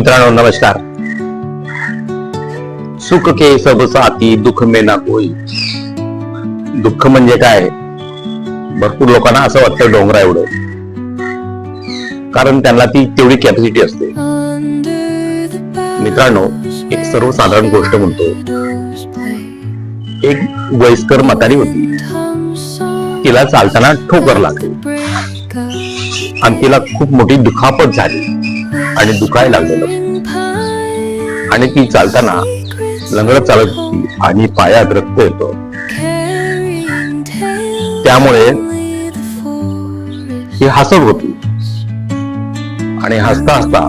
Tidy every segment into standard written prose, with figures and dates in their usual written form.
मित्रांनो नमस्कार। सुख के सब साथी दुःख में ना कोई। दुःख म्हणजे काय? भरपूर लोकांना असं वाटतं डोंगरा एवढं, कारण त्यांना ती तेवढी कॅपॅसिटी असते। मित्रांनो, एक सर्वसाधारण गोष्ट म्हणतो, एक वयस्कर म्हातारी होती, तिला चालताना ठोकर लागली आणि तिला खूप मोठी दुखापत झाली आणि दुखायला लागलेलं आणि ती चालताना लंगडत चालत होती आणि पायात रक्त येतो। त्यामुळे ती हसत होती आणि हसता हसता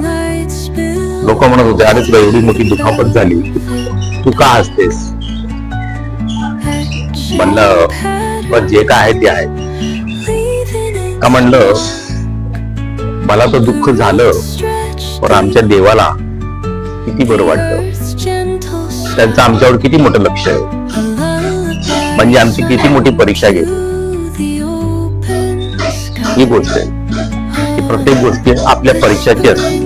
लोक म्हणत होते, अरे तुला एवढी मोठी दुखापत झाली, तू का हसतेस? म्हणलं जे काय आहे ते आहे का? म्हणलं मला तर दुःख झालं, पण आमच्या देवाला किती बरं वाटतं, त्यांचं आमच्यावर किती मोठं लक्ष आहे, म्हणजे आमची किती मोठी परीक्षा घेते। ही गोष्ट आहे की प्रत्येक गोष्टी आपल्या परीक्षाची असते,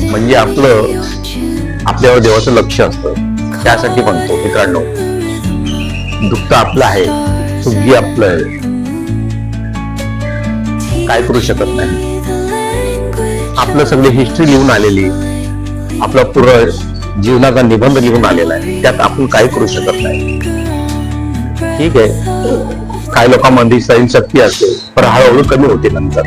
म्हणजे आपल्यावर देवाचं लक्ष असतं। त्यासाठी म्हणतो मित्रांनो, दुःख आपलं आहे, सुखी आपलं आहे, काय करू शकत नाही। आपलं सगळी हिस्ट्री लिहून आलेली, आपला पूर्ण जीवनाचा निबंध लिहून आलेला आहे, त्यात आपण काय करू शकत नाही। ठीक आहे, काही लोकांमध्ये सहनशक्ती असते, पण हळूहळू कमी होते नंतर।